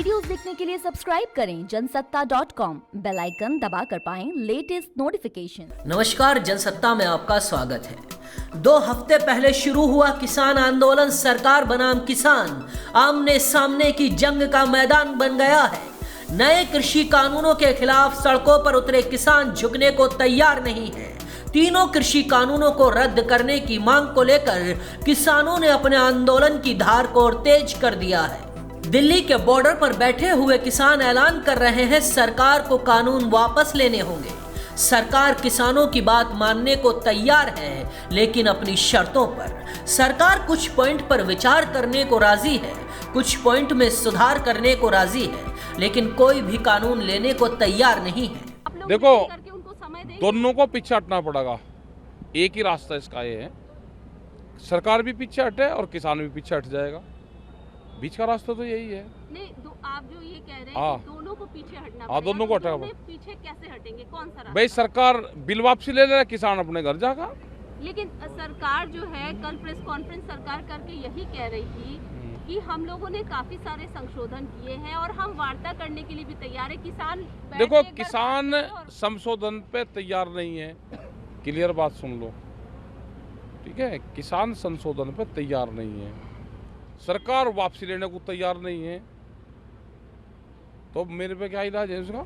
Videos देखने के लिए सब्सक्राइब करें जनसत्ता.com, बेल आइकन दबाकर पाएं लेटेस्ट नोटिफिकेशन। नमस्कार, जनसत्ता में आपका स्वागत है। 2 हफ्ते पहले शुरू हुआ किसान आंदोलन सरकार बनाम किसान आमने सामने की जंग का मैदान बन गया है। नए कृषि कानूनों के खिलाफ सड़कों पर उतरे किसान झुकने को तैयार नहीं है। तीनों कृषि कानूनों को रद्द करने की मांग को लेकर किसानों ने अपने आंदोलन की धार को और तेज कर दिया है। दिल्ली के बॉर्डर पर बैठे हुए किसान ऐलान कर रहे हैं सरकार को कानून वापस लेने होंगे। सरकार किसानों की बात मानने को तैयार है, लेकिन अपनी शर्तों पर। सरकार कुछ पॉइंट पर विचार करने को राजी है, कुछ पॉइंट में सुधार करने को राजी है, लेकिन कोई भी कानून लेने को तैयार नहीं है। देखो, दोनों को पीछे हटना पड़ेगा। एक ही रास्ता इसका ये है, सरकार भी पीछे हटे और किसान भी पीछे हट जाएगा। बीच का रास्ता तो यही है। नहीं, आप जो ये कह रहे हैं कि दोनों को पीछे हटना पड़ेगा, दोनों को हटा। पीछे कैसे हटेंगे? कौन सा रास्ता? भाई, सरकार बिल वापसी ले ले, किसान अपने घर जाएगा। लेकिन सरकार जो है, कल प्रेस कॉन्फ्रेंस सरकार करके यही कह रही थी कि हम लोगों ने काफी सारे संशोधन किए हैं और हम वार्ता करने के लिए भी तैयार है। किसान देखो, किसान संशोधन पे तैयार नहीं है। क्लियर बात सुन लो, ठीक है? किसान संशोधन पे तैयार नहीं है, सरकार वापसी लेने को तैयार नहीं है, तो मेरे पे क्या इलाज है उसका?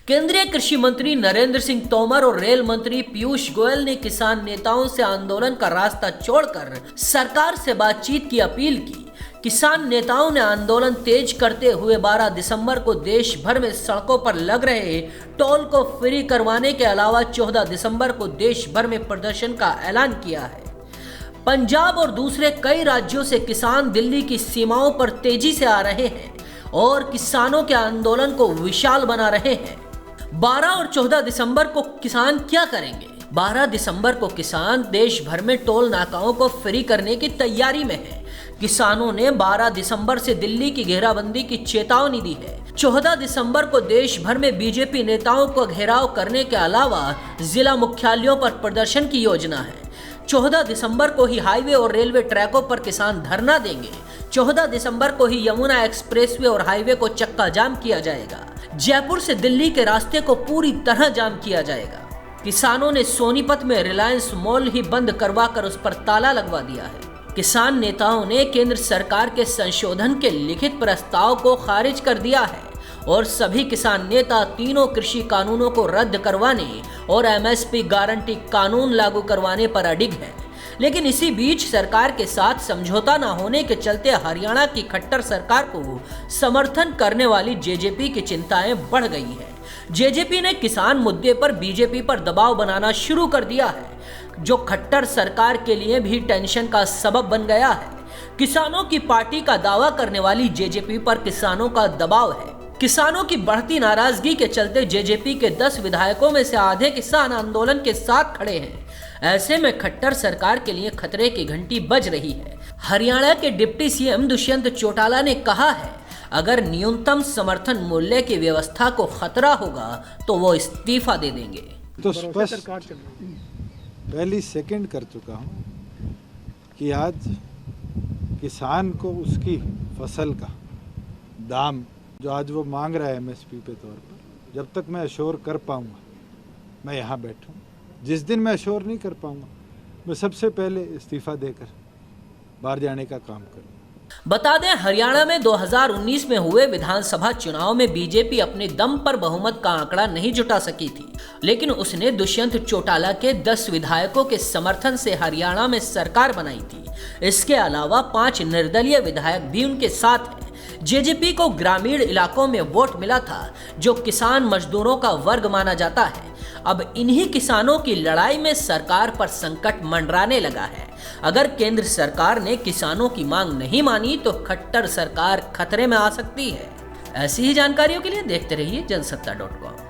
केंद्रीय कृषि मंत्री नरेंद्र सिंह तोमर और रेल मंत्री पीयूष गोयल ने किसान नेताओं से आंदोलन का रास्ता छोड़कर सरकार से बातचीत की अपील की। किसान नेताओं ने आंदोलन तेज करते हुए 12 दिसंबर को देश भर में सड़कों पर लग रहे टोल को फ्री करवाने के अलावा 14 दिसंबर को देश भर में प्रदर्शन का ऐलान किया है। पंजाब और दूसरे कई राज्यों से किसान दिल्ली की सीमाओं पर तेजी से आ रहे हैं और किसानों के आंदोलन को विशाल बना रहे हैं। 12 और 14 दिसंबर को किसान क्या करेंगे? 12 दिसंबर को किसान देश भर में टोल नाकाओं को फ्री करने की तैयारी में है। किसानों ने 12 दिसंबर से दिल्ली की घेराबंदी की चेतावनी दी है। 14 दिसंबर को देश भर में बीजेपी नेताओं को घेराव करने के अलावा जिला मुख्यालयों पर प्रदर्शन की योजना है। 14 दिसंबर को ही हाईवे और रेलवे ट्रैकों पर किसान धरना देंगे। 14 दिसंबर को ही यमुना एक्सप्रेसवे और हाईवे को चक्का जाम किया जाएगा। जयपुर से दिल्ली के रास्ते को पूरी तरह जाम किया जाएगा। किसानों ने सोनीपत में रिलायंस मॉल ही बंद करवाकर उस पर ताला लगवा दिया है। किसान नेताओं ने केंद्र सरकार के संशोधन के लिखित प्रस्ताव को खारिज कर दिया है और सभी किसान नेता तीनों कृषि कानूनों को रद्द करवाने और एमएसपी गारंटी कानून लागू करवाने पर अडिग है। लेकिन इसी बीच सरकार के साथ समझौता न होने के चलते हरियाणा की खट्टर सरकार को समर्थन करने वाली जेजेपी की चिंताएं बढ़ गई है। जेजेपी ने किसान मुद्दे पर बीजेपी पर दबाव बनाना शुरू कर दिया है, जो खट्टर सरकार के लिए भी टेंशन का सबब बन गया है। किसानों की पार्टी का दावा करने वाली जेजेपी पर किसानों का दबाव है। किसानों की बढ़ती नाराजगी के चलते जेजेपी के 10 विधायकों में से आधे किसान आंदोलन के साथ खड़े हैं। ऐसे में खट्टर सरकार के लिए खतरे की घंटी बज रही है। हरियाणा के डिप्टी सीएम दुष्यंत चौटाला ने कहा है, अगर न्यूनतम समर्थन मूल्य की व्यवस्था को खतरा होगा तो वो इस्तीफा दे देंगे। तो स्पष्ट पहली सेकंड कर चुका हूँ कि आज किसान को उसकी फसल का दाम जो आज वो मांग रहा है एमएसपी पे तौर पर, जब तक मैं अश्योर कर पाऊंगा मैं यहाँ बैठूँ। जिस दिन मैं अश्योर नहीं कर पाऊंगा, मैं सबसे पहले इस्तीफा देकर बाहर जाने का काम करूँ। बता दें, हरियाणा में 2019 में हुए विधानसभा चुनाव में बीजेपी अपने दम पर बहुमत का आंकड़ा नहीं जुटा सकी थी, लेकिन उसने दुष्यंत चौटाला के 10 विधायकों के समर्थन से हरियाणा में सरकार बनाई थी। इसके अलावा 5 निर्दलीय विधायक भी उनके साथ हैं। जेजेपी को ग्रामीण इलाकों में वोट मिला था, जो किसान मजदूरों का वर्ग माना जाता है। अब इन्हीं किसानों की लड़ाई में सरकार पर संकट मंडराने लगा है। अगर केंद्र सरकार ने किसानों की मांग नहीं मानी तो खट्टर सरकार खतरे में आ सकती है। ऐसी ही जानकारियों के लिए देखते रहिए जनसत्ता.com।